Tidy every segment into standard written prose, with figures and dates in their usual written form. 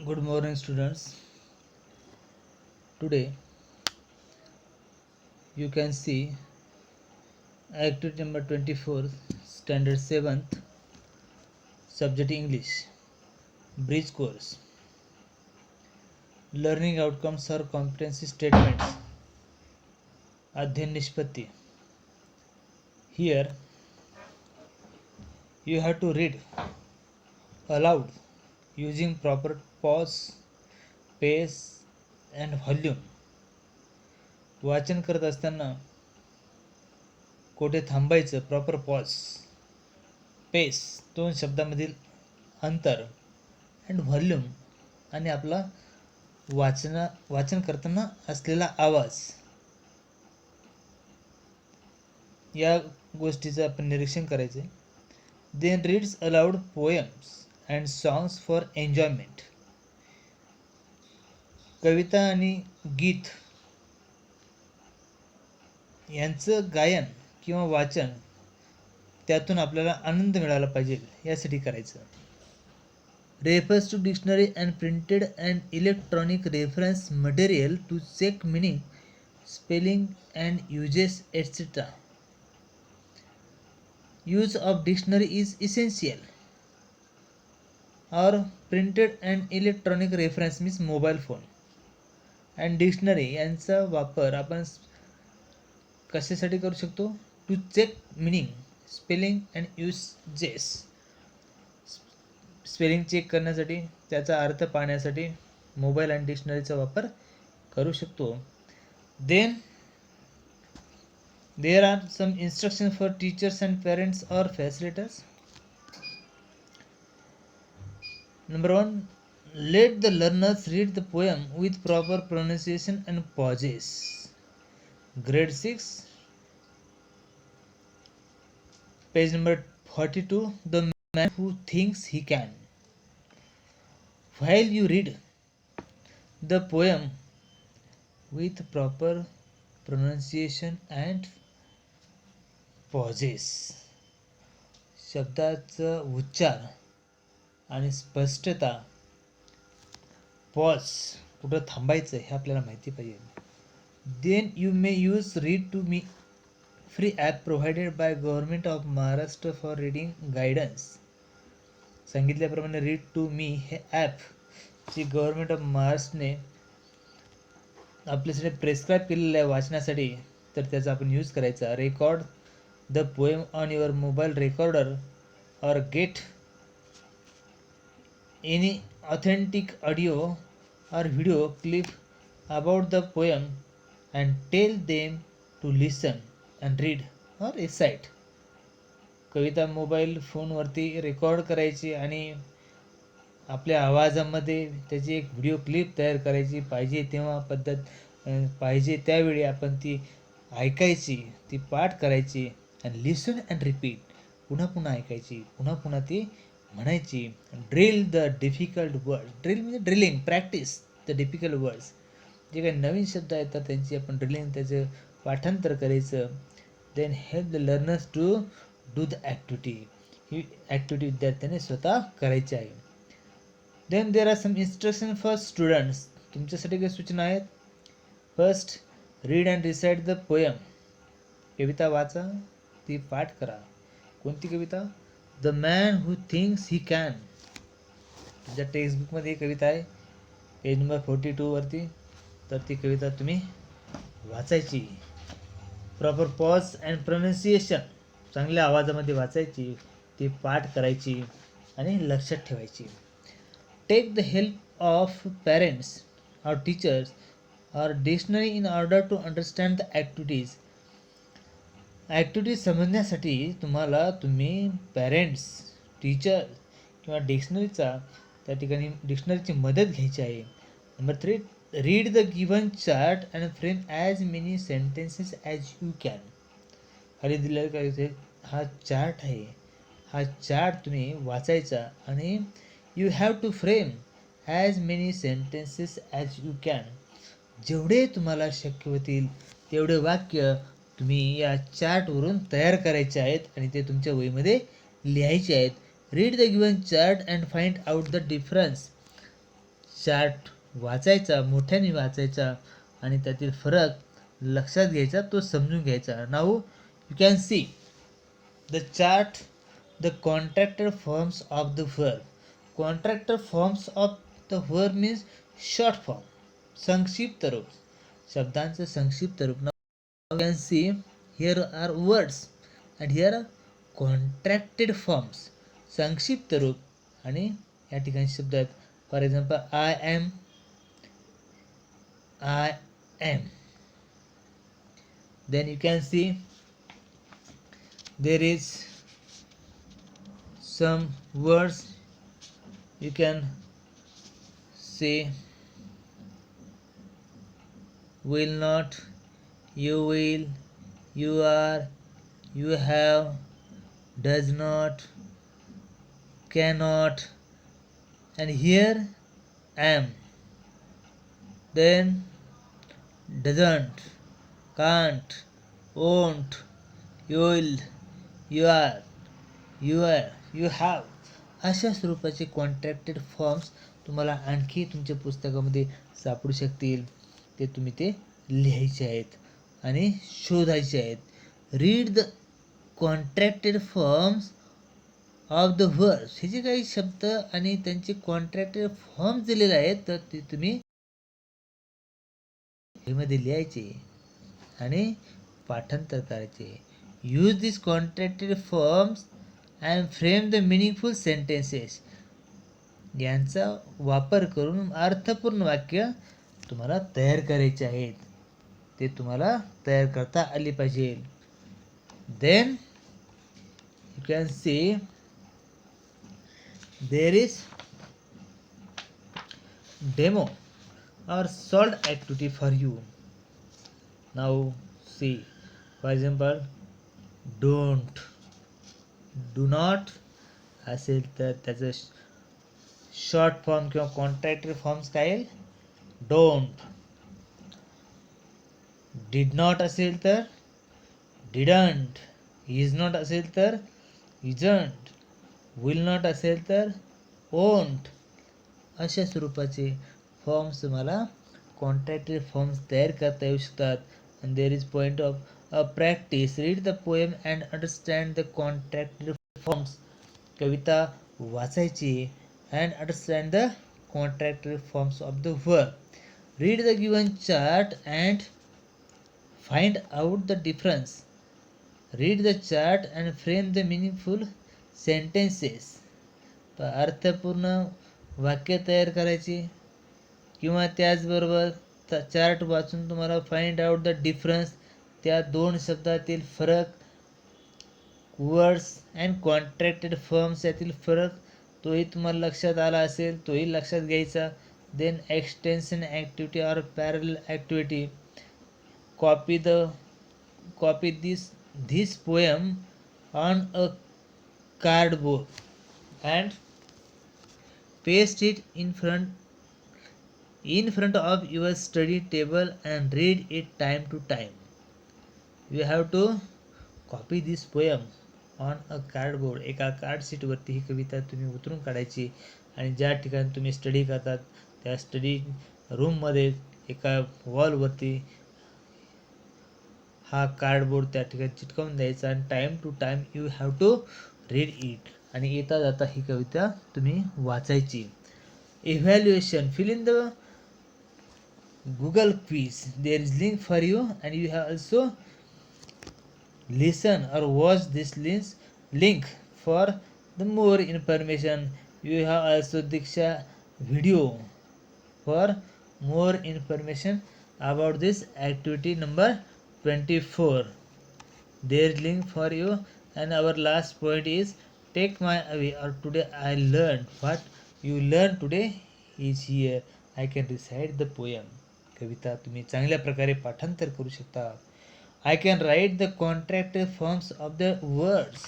Good morning, students. Today you can see activity number 24, standard 7th, subject English, bridge course. Learning outcomes or competency statements. Adhyan Nishpatti. Here you have to read aloud using proper pause, pace and volume. वाचन करत असताना कुठे थांबायचं, proper pause, पेस, दोन शब्दामधील अंतर and volume आणि आपला वाचन करताना असलेला आवाज, या गोष्टीचं आपण निरीक्षण करायचे. Then reads aloud poems and songs for enjoyment. कविता आणि गीत यांचं गायन किंवा वाचन, त्यातून आपल्याला आनंद मिळाला पाहिजे यासाठी करायचं. Refers to dictionary and printed and electronic reference material to check meaning, spelling and uses etcetera. Use of dictionary is essential. और printed and electronic reference means mobile phone and dictionary यांचा वापर आपण कशासाठी करू शकतो? To check meaning, spelling and uses. Spelling चेक करण्यासाठी, त्याचा अर्थ पाहण्यासाठी मोबाईल आणि डिक्शनरीचा वापर करू शकतो. Then there are some instruction for teachers and parents और facilitators. Number 1, let the learners read the poem with proper pronunciation and pauses. Grade 6, page number 42, The Man Who Thinks He Can. While you read the poem with proper pronunciation and pauses, शब्दाचा उच्चार आणि स्पष्टता, pause, कुठं थांबायचं हे आपल्याला माहिती पाहिजे. Then you may use read to me, free app provided by government of Maharashtra for reading guidance. सांगितल्याप्रमाणे रीड टू मी हे ॲप जी गव्हर्नमेंट ऑफ महाराष्ट्रने आपल्यासाठी प्रेस्क्राईब केलेलं आहे वाचण्यासाठी, तर त्याचा आपण यूज करायचा. Record the poem on your mobile recorder और gate any authentic audio or video clip about the poem and tell them to listen and read or recite. Kavita mobile फोनवरती रेकॉर्ड करायची आणि आपल्या आवाजामध्ये त्याची एक व्हिडिओ क्लिप तयार करायची. पाहिजे तेव्हा पाहिजे त्यावेळी आपण ती ऐकायची, ती पाठ करायची. आणि लिसन अँड रिपीट, पुन्हा पुन्हा ऐकायची, पुन्हा पुन्हा ती म्हणायची. Drill the difficult word. Drill म्हणजे drilling, practice the difficult words. जे काही नवीन शब्द आहेत तर त्यांची आपण ड्रिलिंग, त्याचं पाठांतर करायचं. Then help the learners to do the activity. ही ॲक्टिव्हिटी विद्यार्थ्याने स्वतः करायची आहे. Then there are some instruction for students. तुमच्यासाठी काही सूचना आहेत. First, read and recite the poem. कविता वाचा, ती पाठ करा. कोणती कविता? The man who thinks he can. तुमच्या टेक्स्टबुकमध्ये ही कविता आहे, पेज नंबर 42 वरती. तर ती कविता तुम्ही वाचायची. प्रॉपर पॉज अँड प्रोनाऊन्सिएशन, चांगल्या आवाजामध्ये वाचायची, ती पाठ करायची आणि लक्षात ठेवायची. Take the help of parents और टीचर्स और dictionary in order to understand the activities. Activity समजण्यासाठी तुम्ही पॅरेंट्स, टीचर किंवा डिक्शनरीचा, त्या ठिकाणी डिक्शनरीची मदत घ्यायची आहे. Number 3, read the given chart and frame as many sentences as you can. खाली दिलेलं काय, हा चार्ट आहे, हा चार्ट तुम्ही वाचायचा आणि you have to frame as many sentences as you can. जेवढे तुम्हाला शक्य होतील तेवढे वाक्य तुम्ही या चार्टवरून तयार करायचे आहेत आणि ते तुमच्या वहीमध्ये लिहायचे आहेत. Read the given chart and find out the difference. Chart वाचायचा, मोठ्याने वाचायचा आणि त्यातील फरक लक्षात घ्यायचा, तो समजून घ्यायचा. Now you can see the chart the contracted forms of the verb. Contracted forms of the verb means short form, संक्षिप्त रूप, शब्दांचं संक्षिप्त रूप. Now you can see here are words and here are contracted forms, संक्षिप्त रूप आणि या ठिकाणी शब्द आहेत. For example I am, I am. Then you can see there is some words you can say will not, you will, you are, you have, does not, cannot, and here am. Then doesn't, can't, won't, you'll, you are, you have, अशा स्वरूपाचे contracted forms तुम्हाला आणखी तुमच्या पुस्तकामध्ये सापडू शकतील. ते तुम्ही ते लिहायचे आहेत आणि शोधायचे आहेत. Read the contracted forms of the words. हे जे काही शब्द आणि त्यांचे कॉन्ट्रॅक्टेड फॉर्म्स दिलेले आहेत, तर ते तुम्ही मध्ये लिहायचे आणि पाठांतर करायचे. Use this contracted forms and frame the meaningful sentences. यांचा वापर करून अर्थपूर्ण वाक्य तुम्हाला तयार करायचे आहेत. ते तुम्हाला तयार करता आली पाहिजे. Then you can see there is demo or solved activity for you. Now see, for example, don't, do not असेल तर त्याचं शॉर्ट फॉर्म किंवा कॉन्ट्रॅक्टेड फॉर्म्स काय येईल? डोंट. डिड नॉट असेल तर डिडंट. इज नॉट असेल तर इजंट. विल नॉट असेल तर ओंट. अशा स्वरूपाचे फॉर्म्स तुम्हाला कॉन्ट्रॅक्टेड फॉर्म्स तयार करता येऊ शकतात. And there is point of practice. Read the poem and understand the contracted forms. कविता वाचायची and understand the contracted forms of the verb. Read the given chart and find out the difference. Read the chart and frame the meaningful sentences. अर्थपूर्ण वाक्य तयार करायची किंवा त्याचबरोबर chart वाचून तुम्हाला फाइंड आउट द डिफरन्स, त्या दोन शब्दातील फरक, वर्ड्स अँड कॉन्ट्रॅक्टेड फॉर्म्स यातील फरक, तोही तुम्हाला लक्षात आला असेल, तोही लक्षात घ्यायचा. देन एक्सटेन्शन ॲक्टिव्हिटी ऑर पॅरल activity. Copy this poem on a cardboard and paste it in front of your study table and read it time to time. You have to copy this poem on a cardboard. एका card शीटवरती ही कविता तुम्ही उतरून काढायची आणि ज्या ठिकाणी तुम्ही study करतात त्या स्टडी रूममध्ये एका वॉलवरती हा कार्डबोर्ड त्या ठिकाणी चिटकवून द्यायचा आणि time to time you have to read it. आणि येता जाता ही कविता तुम्ही वाचायची. Evaluation. Fill in the Google quiz. There is link for you and you have also listen or watch this link for the more information. You have also Diksha video for more information about this activity number 24. There is link for you. And our last point is take my away or today I learned. What you learn today is here. I can recite the poem. कविता तुम्ही चांगल्या प्रकारे पाठांतर करू शकता. I can write the contracted forms of the words.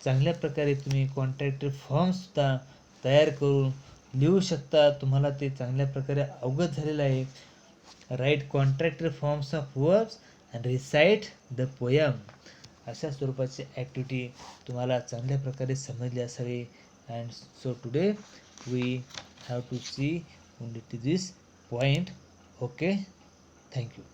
चांगल्या प्रकारे तुम्ही contracted forms सुद्धा तयार करून लिहू शकता. तुम्हाला ते चांगल्या प्रकारे अवगत झालेलं आहे. Write contracted forms of verbs and recite the poem. अशा स्वरूपाची ॲक्टिव्हिटी तुम्हाला चांगल्या प्रकारे समजली असावी. And so today we have to see only to this point. Okay, thank you.